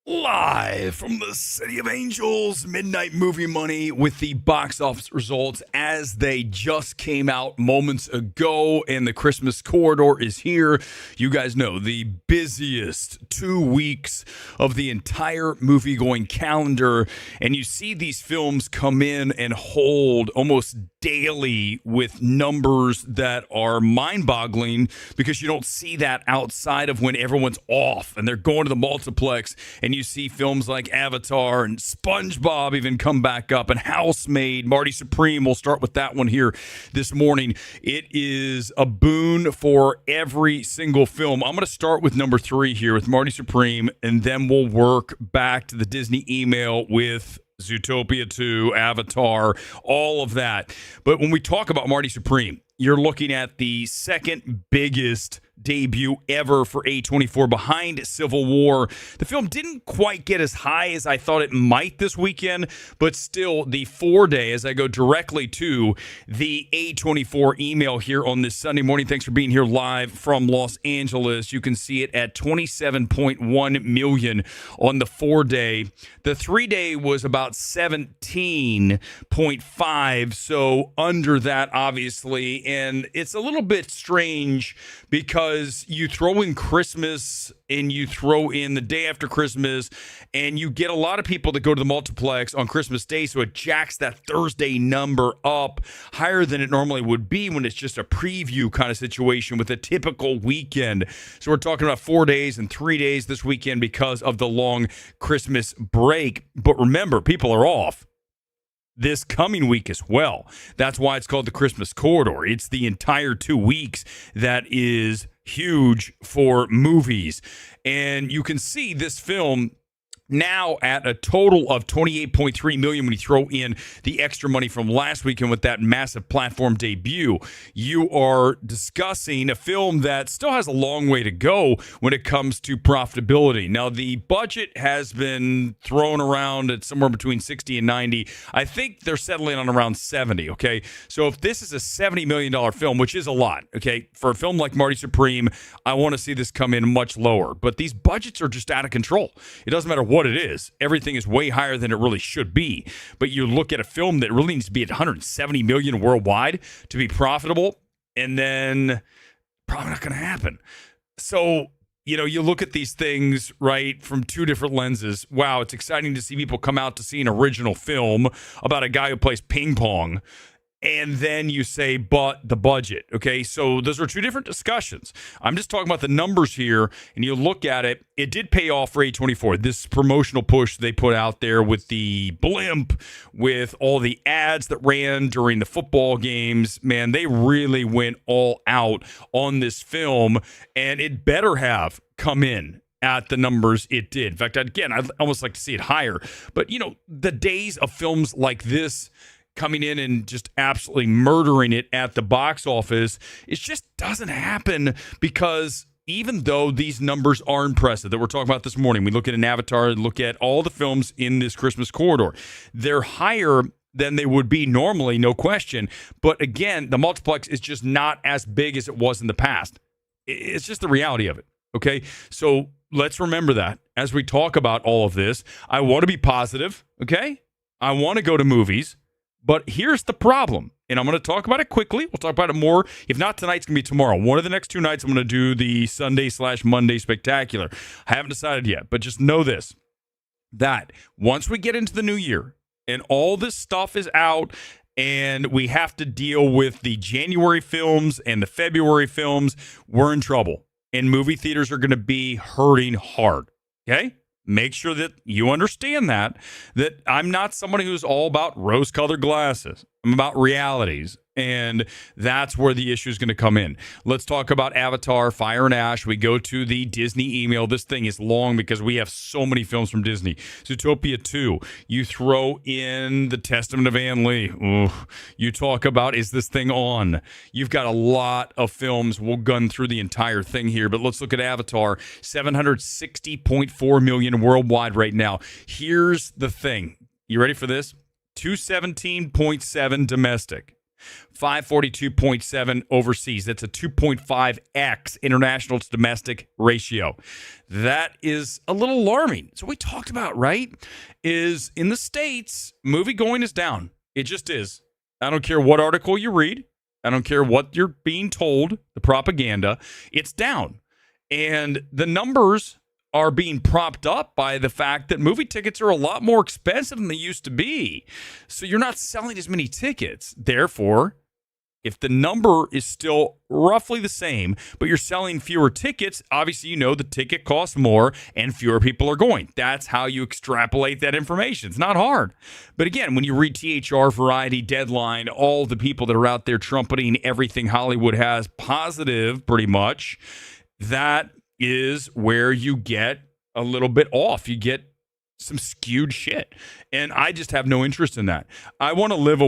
Live from the City of Angels, Midnight Movie Money with the box office results as they just came out moments ago, and the Christmas corridor is here. You guys know the busiest 2 weeks of the entire movie-going calendar, and you see these films come in and hold almost daily with numbers that are mind-boggling because you don't see that outside of when everyone's off and they're going to the multiplex, and you see films like Avatar and SpongeBob even come back up, and Housemaid, Marty Supreme. We'll start with that one here this morning. It is a boon for every single film. I'm going to start with number 3 here with Marty Supreme, and then we'll work back to the Disney email with Zootopia 2, Avatar, all of that. But when we talk about Marty Supreme, you're looking at the second biggest debut ever for A24 behind Civil War. The film didn't quite get as high as I thought it might this weekend, but still the 4-day, as I go directly to the A24 email here on this Sunday morning. Thanks for being here live from Los Angeles. You can see it at 27.1 million on the 4-day. The 3-day was about 17.5, so under that, obviously. And it's a little bit strange because you throw in Christmas and you throw in the day after Christmas, and you get a lot of people that go to the multiplex on Christmas Day, so it jacks that Thursday number up higher than it normally would be when it's just a preview kind of situation with a typical weekend. So we're talking about 4 days and 3 days this weekend because of the long Christmas break. But remember, people are off this coming week as well. That's why it's called the Christmas corridor. It's the entire 2 weeks that is huge for movies. And you can see this film now at a total of 28.3 million when you throw in the extra money from last weekend with that massive platform debut. You are discussing a film that still has a long way to go when it comes to profitability. Now, the budget has been thrown around at somewhere between 60 and 90. I think they're settling on around 70, okay? So if this is a $70 million film, which is a lot, okay, for a film like Marty Supreme, I want to see this come in much lower. But these budgets are just out of control. It doesn't matter what it is. Everything is way higher than it really should be. But you look at a film that really needs to be at 170 million worldwide to be profitable, and then probably not going to happen. So, you know, you look at these things, right, from two different lenses. Wow, it's exciting to see people come out to see an original film about a guy who plays ping pong. And then you say, but the budget, okay? So those are two different discussions. I'm just talking about the numbers here, and you look at it, it did pay off for A24. This promotional push they put out there with the blimp, with all the ads that ran during the football games, man, they really went all out on this film, and it better have come in at the numbers it did. In fact, again, I'd almost like to see it higher. But, you know, the days of films like this coming in and just absolutely murdering it at the box office, it just doesn't happen, because even though these numbers are impressive that we're talking about this morning, we look at an Avatar and look at all the films in this Christmas corridor, they're higher than they would be normally, no question. But again, the multiplex is just not as big as it was in the past. It's just the reality of it, okay? So let's remember that as we talk about all of this. I want to be positive, okay? I want to go to movies. But here's the problem, and I'm going to talk about it quickly. We'll talk about it more. If not tonight, it's going to be tomorrow. One of the next 2 nights, I'm going to do the Sunday/Monday Spectacular. I haven't decided yet, but just know this, that once we get into the new year and all this stuff is out and we have to deal with the January films and the February films, we're in trouble. And movie theaters are going to be hurting hard, okay? Make sure that you understand that I'm not somebody who's all about rose-colored glasses. I'm about realities, and that's where the issue is going to come in. Let's talk about Avatar, Fire and Ash. We go to the Disney email. This thing is long because we have so many films from Disney. Zootopia 2. You throw in The Testament of Anne Lee. Ooh. You talk about Is This Thing On? You've got a lot of films. We'll gun through the entire thing here, but let's look at Avatar. 760.4 million worldwide right now. Here's the thing. You ready for this? 217.7 domestic. 542.7 overseas. That's a 2.5x international to domestic ratio. That is a little alarming. So we talked about, right, is in the States, movie going is down. It just is. I don't care what article you read. I don't care what you're being told, the propaganda. It's down. And the numbers are being propped up by the fact that movie tickets are a lot more expensive than they used to be. So you're not selling as many tickets. Therefore, if the number is still roughly the same, but you're selling fewer tickets, obviously you know the ticket costs more and fewer people are going. That's how you extrapolate that information. It's not hard. But again, when you read THR, Variety, Deadline, all the people that are out there trumpeting everything Hollywood has positive pretty much, that is where you get a little bit off. You get some skewed shit. And I just have no interest in that. I want to live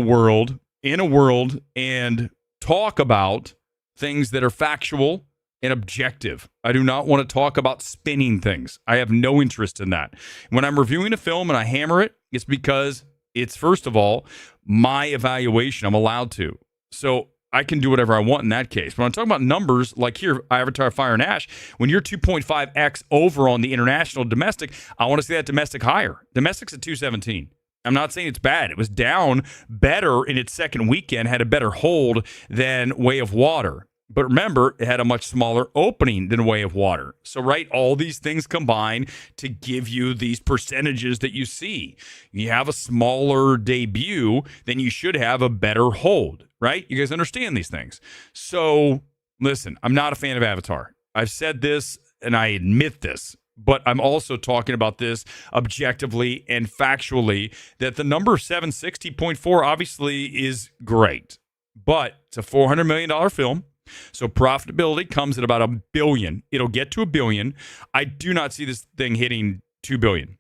in a world and talk about things that are factual and objective. I do not want to talk about spinning things. I have no interest in that. When I'm reviewing a film and I hammer it, it's because it's, first of all, my evaluation. I'm allowed to. So I can do whatever I want in that case. When I'm talking about numbers, like here, Avatar, Fire and Ash, when you're 2.5x over on the international domestic, I want to see that domestic higher. Domestic's at 217. I'm not saying it's bad. It was down better in its second weekend, had a better hold than Way of Water. But remember, it had a much smaller opening than Way of Water. So, right, all these things combine to give you these percentages that you see. You have a smaller debut, then you should have a better hold, right? You guys understand these things. So, listen, I'm not a fan of Avatar. I've said this, and I admit this. But I'm also talking about this objectively and factually, that the number 760.4 obviously is great. But it's a $400 million film. So profitability comes at about $1 billion. It'll get to $1 billion. I do not see this thing hitting $2 billion.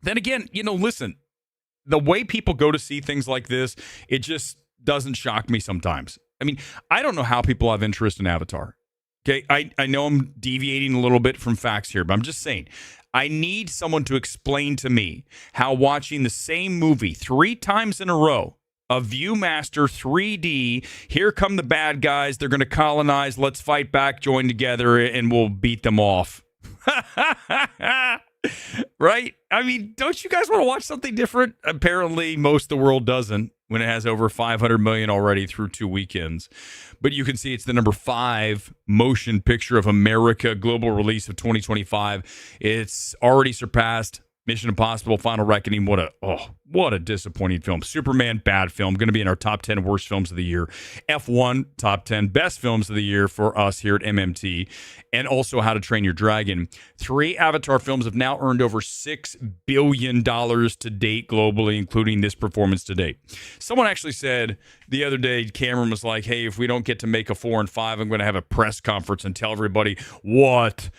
Then again, listen, the way people go to see things like this, it just doesn't shock me sometimes. I mean, I don't know how people have interest in Avatar. Okay, I know I'm deviating a little bit from facts here, but I'm just saying, I need someone to explain to me how watching the same movie 3 times in a row, a Viewmaster 3D, here come the bad guys, they're going to colonize, let's fight back, join together, and we'll beat them off. Right? I mean, don't you guys want to watch something different? Apparently, most of the world doesn't when it has over 500 million already through 2 weekends. But you can see it's the number 5 motion picture of America, global release of 2025. It's already surpassed Mission Impossible: Final Reckoning. What a disappointing film. Superman, bad film. Going to be in our top 10 worst films of the year. F1, top 10 best films of the year for us here at MMT. And also How to Train Your Dragon. 3 Avatar films have now earned over $6 billion to date globally, including this performance to date. Someone actually said the other day, Cameron was like, hey, if we don't get to make a 4 and 5, I'm going to have a press conference and tell everybody what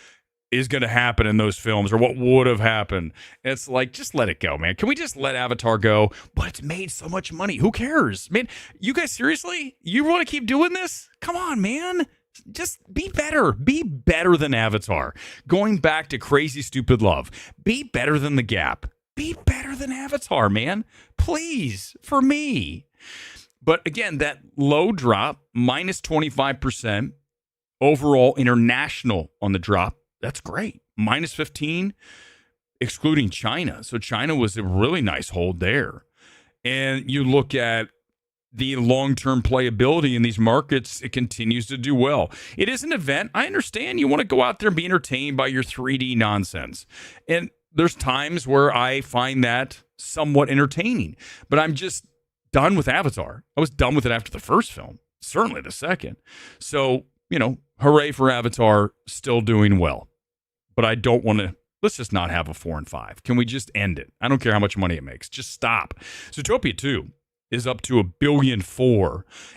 is going to happen in those films or what would have happened. And it's like, just let it go, man. Can we just let Avatar go? But it's made so much money. Who cares? Man, you guys, seriously? You want to keep doing this? Come on, man. Just be better. Be better than Avatar. Going back to Crazy Stupid Love. Be better than The Gap. Be better than Avatar, man. Please, for me. But again, that low drop, minus 25%, overall international on the drop. That's great. Minus 15, excluding China. So China was a really nice hold there. And you look at the long-term playability in these markets, it continues to do well. It is an event. I understand you want to go out there and be entertained by your 3D nonsense. And there's times where I find that somewhat entertaining. But I'm just done with Avatar. I was done with it after the first film. Certainly the second. So, hooray for Avatar, still doing well. But I don't want to, let's just not have a 4 and 5. Can we just end it? I don't care how much money it makes. Just stop. Zootopia 2 is up to $1.4 billion,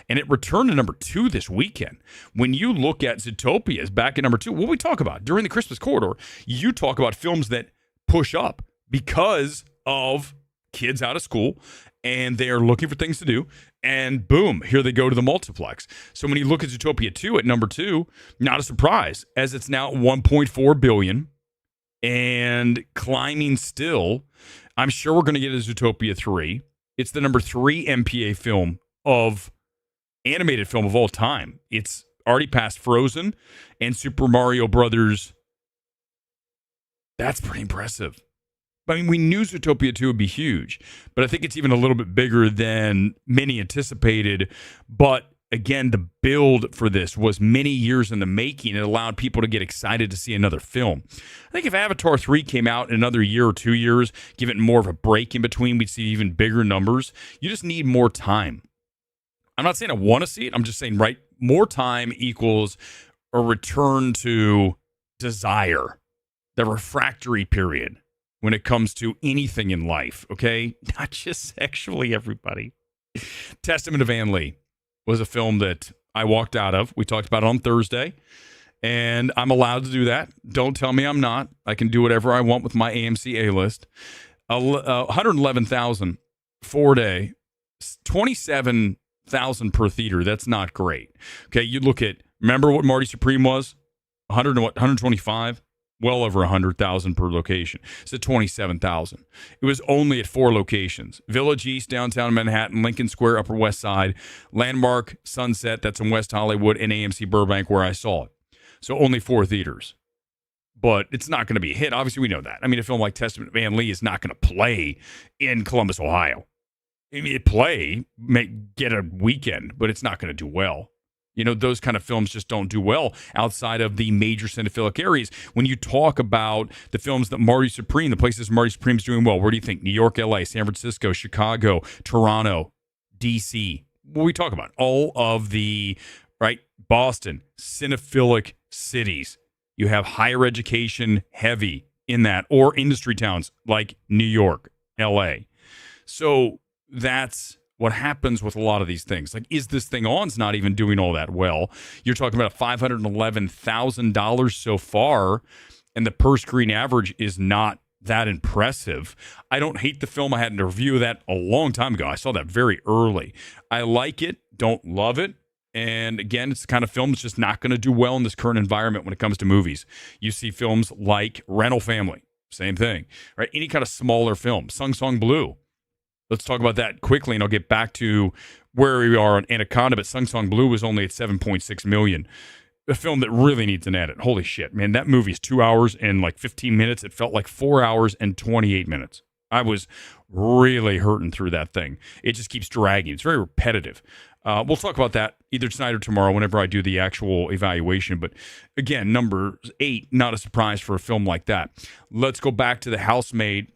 and it returned to number 2 this weekend. When you look at Zootopia is back at number 2, what we talk about during the Christmas corridor, you talk about films that push up because of kids out of school and they're looking for things to do. And boom, here they go to the multiplex. So when you look at Zootopia 2 at number 2, not a surprise, as it's now at $1.4 billion and climbing still. I'm sure we're going to get a Zootopia 3. It's the number 3 MPA film of animated film of all time. It's already passed Frozen and Super Mario Brothers. That's pretty impressive. I mean, we knew Zootopia 2 would be huge, but I think it's even a little bit bigger than many anticipated. But again, the build for this was many years in the making. It allowed people to get excited to see another film. I think if Avatar 3 came out in another year or 2 years, give it more of a break in between, we'd see even bigger numbers. You just need more time. I'm not saying I want to see it. I'm just saying, right, more time equals a return to desire, the refractory period when it comes to anything in life, okay? Not just sexually, everybody. Testament of Ann Lee was a film that I walked out of. We talked about it on Thursday, and I'm allowed to do that. Don't tell me I'm not. I can do whatever I want with my AMC A-list. 111,000 4-day, 27,000 per theater. That's not great. Okay, you look at, remember what Marty Supreme was? 125? Well over 100,000 per location. It's at 27,000. It was only at 4 locations: Village East, downtown Manhattan, Lincoln Square, Upper West Side, Landmark, Sunset, that's in West Hollywood, and AMC Burbank, where I saw it. So only 4 theaters. But it's not going to be a hit. Obviously, we know that. I mean, a film like Testament of Ann Lee is not going to play in Columbus, Ohio. I mean, get a weekend, but it's not going to do well. You know, those kind of films just don't do well outside of the major cinephilic areas. When you talk about the films that Marty Supreme, the places Marty Supreme's doing well, where do you think? New York, LA, San Francisco, Chicago, Toronto, DC. What we talk about? All of the, right, Boston, cinephilic cities. You have higher education heavy in that, or industry towns like New York, LA. So that's what happens with a lot of these things. Like, Is This Thing On's not even doing all that well. You're talking about $511,000 so far, and the per screen average is not that impressive. I don't hate the film. I had a review of that a long time ago. I saw that very early. I like it, don't love it. And again, it's the kind of film that's just not going to do well in this current environment when it comes to movies. You see films like Rental Family, same thing, right? Any kind of smaller film, Sung Sung Blue. Let's talk about that quickly, and I'll get back to where we are on Anaconda. But Sung Sung Blue was only at $7.6 million. A film that really needs an edit. Holy shit, man. That movie is 2 hours and like 15 minutes. It felt like 4 hours and 28 minutes. I was really hurting through that thing. It just keeps dragging. It's very repetitive. We'll talk about that either tonight or tomorrow whenever I do the actual evaluation. But again, number 8, not a surprise for a film like that. Let's go back to The Housemaid.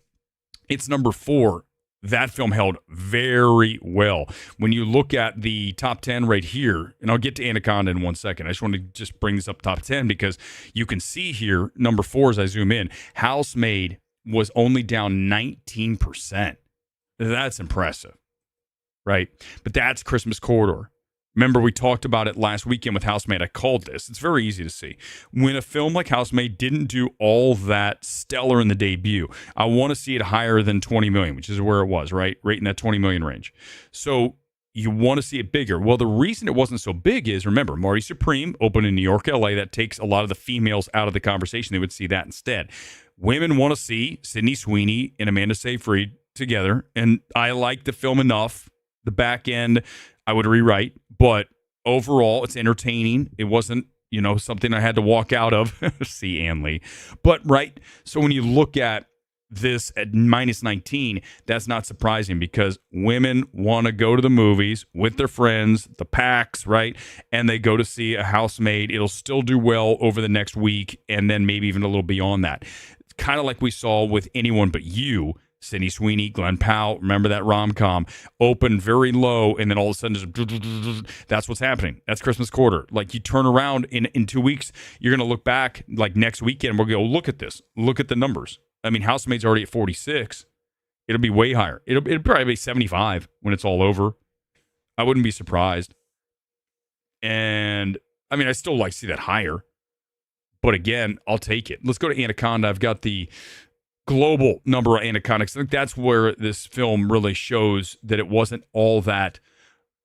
It's number 4. That film held very well. When you look at the top 10 right here, and I'll get to Anaconda in 1 second. I just want to just bring this up top 10 because you can see here, number 4 as I zoom in, Housemaid was only down 19%. That's impressive, right? But that's Christmas Corridor. Remember, we talked about it last weekend with Housemaid. I called this. It's very easy to see. When a film like Housemaid didn't do all that stellar in the debut, I want to see it higher than 20 million, which is where it was, right in that 20 million range. So you want to see it bigger. Well, the reason it wasn't so big is, remember, Marty Supreme opened in New York, LA. That takes a lot of the females out of the conversation. They would see that instead. Women want to see Sydney Sweeney and Amanda Seyfried together, and I like the film enough. The back end, I would rewrite, but overall, it's entertaining. It wasn't, something I had to walk out of. See Ann Lee. But, right, so when you look at this at minus 19, that's not surprising because women want to go to the movies with their friends, the packs, right? And they go to see A Housemaid. It'll still do well over the next week and then maybe even a little beyond that. It's kind of like we saw with Anyone But You. Sydney Sweeney, Glenn Powell, remember that rom-com, opened very low, and then all of a sudden, that's what's happening. That's Christmas Quarter. Like, you turn around in 2 weeks, you're going to look back, like next weekend, we're going to go, look at this. Look at the numbers. I mean, Housemaid's already at 46. It'll be way higher. It'll probably be 75 when it's all over. I wouldn't be surprised. And, I mean, I still like to see that higher. But again, I'll take it. Let's go to Anaconda. I've got the global number of Anacondas. I think that's where this film really shows that it wasn't all that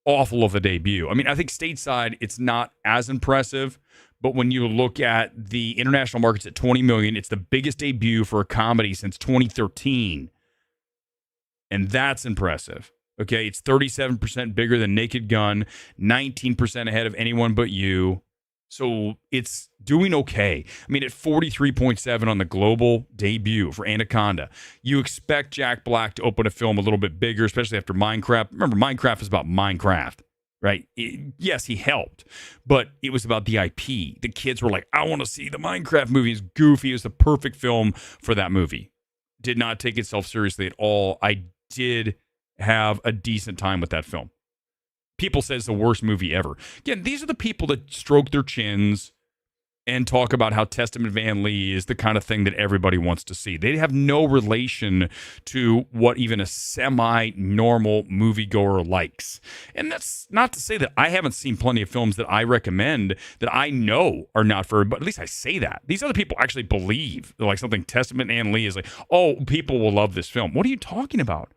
awful of a debut. I mean, I think stateside, it's not as impressive, but when you look at the international markets at 20 million, it's the biggest debut for a comedy since 2013. And that's impressive. Okay, it's 37% bigger than Naked Gun, 19% ahead of Anyone But You. So it's doing okay. I mean, at 43.7 on the global debut for Anaconda, you expect Jack Black to open a film a little bit bigger, especially after Minecraft. Remember, Minecraft is about Minecraft, right? Yes, he helped, but it was about the IP. The kids were like, I want to see the Minecraft movie. It's goofy. It was the perfect film for that movie. Did not take itself seriously at all. I did have a decent time with that film. People say it's the worst movie ever. Again, these are the people that stroke their chins and talk about how Testament Van Lee is the kind of thing that everybody wants to see. They have no relation to what even a semi-normal moviegoer likes. And that's not to say that I haven't seen plenty of films that I recommend that I know are not for, but at least I say that. These other people actually believe, like something Testament Van Lee is like, oh, people will love this film. What are you talking about?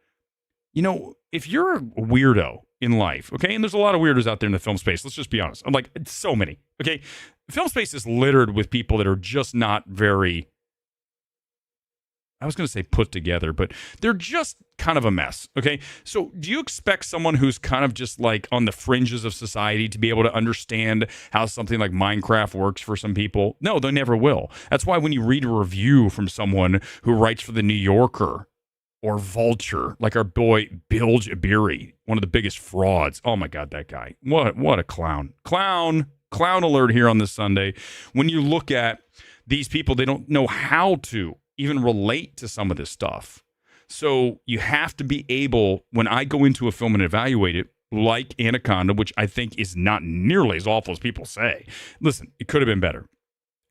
You know, if you're a weirdo in life, okay, and there's a lot of weirdos out there in the film space, let's just be honest. I'm like, so many, okay? The film space is littered with people that are just not very, I was going to say put together, but they're just kind of a mess, okay? So do you expect someone who's kind of just like on the fringes of society to be able to understand how something like Minecraft works for some people? No, they never will. That's why when you read a review from someone who writes for the New Yorker or Vulture, like our boy Bill Jabiri, one of the biggest frauds. Oh my God, that guy. What a clown. Clown alert here on this Sunday. When you look at these people, they don't know how to even relate to some of this stuff. So you have to be able, when I go into a film and evaluate it, like Anaconda, which I think is not nearly as awful as people say. Listen, it could have been better.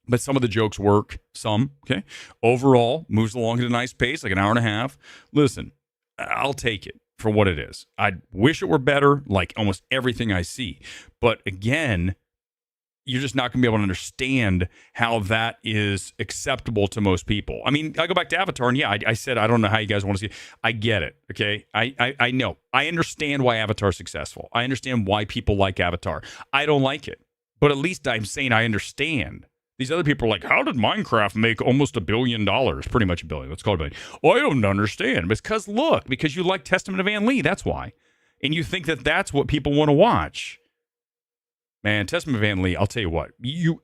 But some of the jokes work, some, okay? Overall, moves along at a nice pace, like an hour and a half. Listen, I'll take it for what it is. I wish it were better, like almost everything I see. But again, you're just not going to be able to understand how that is acceptable to most people. I mean, I go back to Avatar, and yeah, I said, I don't know how you guys want to see it. I get it, okay? I know. I understand why Avatar's successful. I understand why people like Avatar. I don't like it. But at least I'm saying I understand. These other people are like, how did Minecraft make almost $1 billion? Pretty much $1 billion. Let's call it $1 billion. Oh, I don't understand. Because look, because you like Testament of Van Lee. That's why. And you think that that's what people want to watch. Man, Testament of Van Lee, I'll tell you what.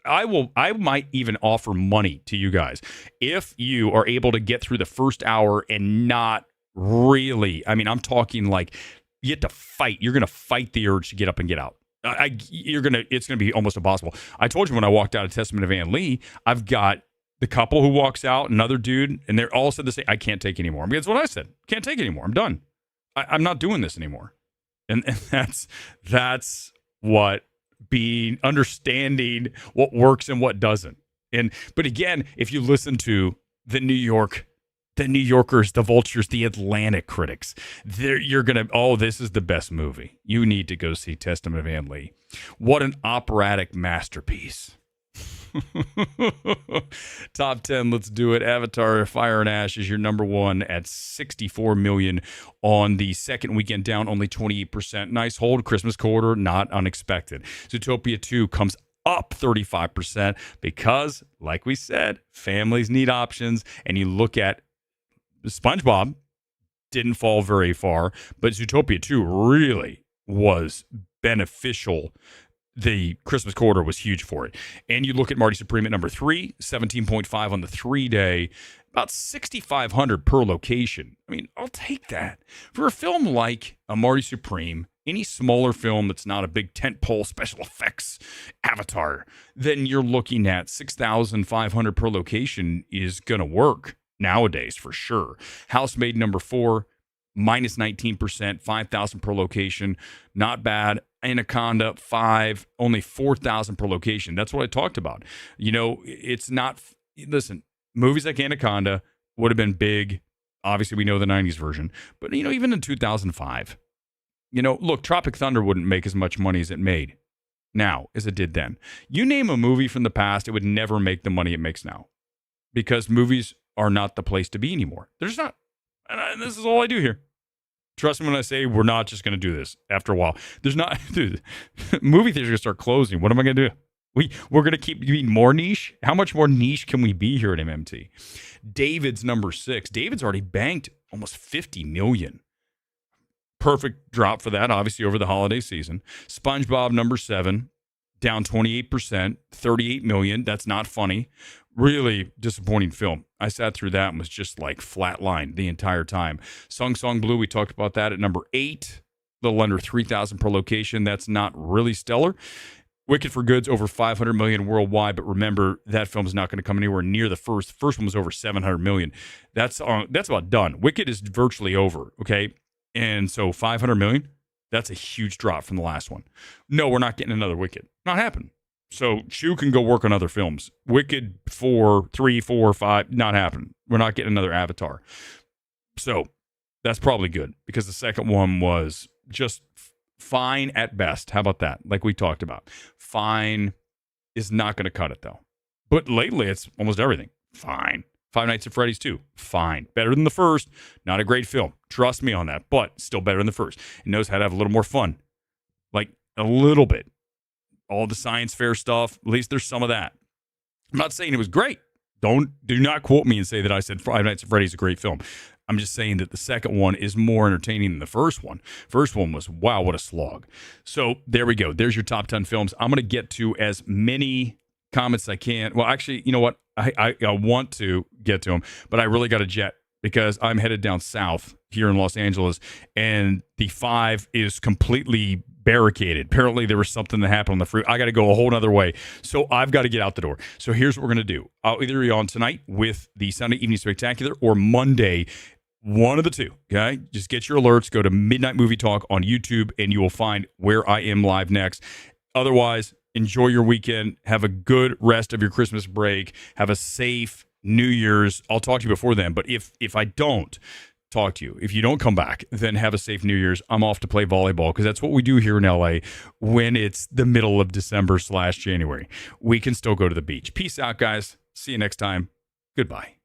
I might even offer money to you guys if you are able to get through the first hour and not really. I mean, I'm talking like you have to fight. You're going to fight the urge to get up and get out. It's gonna be almost impossible. I told you when I walked out of Testament of Van Lee, I've got the couple who walks out, another dude, and they're all said the same. I can't take anymore. I mean, that's what I said. Can't take anymore. I'm done. I'm not doing this anymore. And that's what being understanding what works and what doesn't. But again, if you listen to the New Yorkers, the Vultures, the Atlantic critics, you're going to, oh, this is the best movie. You need to go see Testament of Van Lee. What an operatic masterpiece. Top 10, let's do it. Avatar, Fire and Ash is your number one at 64 million on the second weekend, down only 28%. Nice hold. Christmas quarter, not unexpected. Zootopia 2 comes up 35% because, like we said, families need options. And you look at SpongeBob, didn't fall very far, but Zootopia 2 really was beneficial. The Christmas quarter was huge for it. And you look at Marty Supreme at number 3, 17.5 on the 3-day, about 6,500 per location. I mean, I'll take that. For a film like a Marty Supreme, any smaller film that's not a big tentpole special effects Avatar, then you're looking at 6,500 per location is going to work nowadays for sure. Housemaid number 4, minus 19%, 5,000 per location. Not bad. Anaconda 5, only 4,000 per location. That's what I talked about. You know, it's not, listen, movies like Anaconda would have been big. Obviously, we know the 90s version, but you know, even in 2005, you know, look, Tropic Thunder wouldn't make as much money as it made now as it did then. You name a movie from the past, it would never make the money it makes now because movies are not the place to be anymore. They're just not. And this is all I do here. Trust me when I say we're not just going to do this after a while. There's not, dude, movie theaters are going to start closing. What am I going to do? We're going to keep being more niche. How much more niche can we be here at MMT? David's number 6. David's already banked almost 50 million. perfect drop for that, obviously, over the holiday season. SpongeBob, number 7, down 28%, 38 million. That's not funny. Really disappointing film. I sat through that and was just like flatlined the entire time. Sung Song Blue, we talked about that at number 8, a little under 3,000 per location. That's not really stellar. Wicked for Good's over 500 million worldwide, but remember that film is not going to come anywhere near the first. The first one was over 700 million. That's about done. Wicked is virtually over. Okay, and so 500 million. That's a huge drop from the last one. No, we're not getting another Wicked. Not happening. So Chew can go work on other films. Wicked 4, 3, 4, 5, not happening. We're not getting another Avatar. So that's probably good because the second one was just fine at best. How about that? Like we talked about. Fine is not going to cut it though. But lately it's almost everything. Fine. Five Nights at Freddy's 2. Fine. Better than the first. Not a great film. Trust me on that. But still better than the first. It knows how to have a little more fun. Like a little bit. All the science fair stuff. At least there's some of that. I'm not saying it was great. Do not quote me and say that I said Five Nights at Freddy's is a great film. I'm just saying that the second one is more entertaining than the first one. First one was, wow, what a slog. So there we go. There's your top 10 films. I'm going to get to as many comments as I can. Well, actually, you know what? I want to get to them, but I really got to jet because I'm headed down south here in Los Angeles, and the 5 is completely barricaded. Apparently there was something that happened on the freeway. I got to go a whole nother way. So I've got to get out the door. So here's what we're going to do. I'll either be on tonight with the Sunday Evening Spectacular or Monday, one of the two. Okay. Just get your alerts. Go to Midnight Movie Talk on YouTube and you will find where I am live next. Otherwise, enjoy your weekend. Have a good rest of your Christmas break. Have a safe New Year's. I'll talk to you before then. But if I don't talk to you, if you don't come back, then have a safe New Year's. I'm off to play volleyball because that's what we do here in LA when it's the middle of December/January. We can still go to the beach. Peace out, guys. See you next time. Goodbye.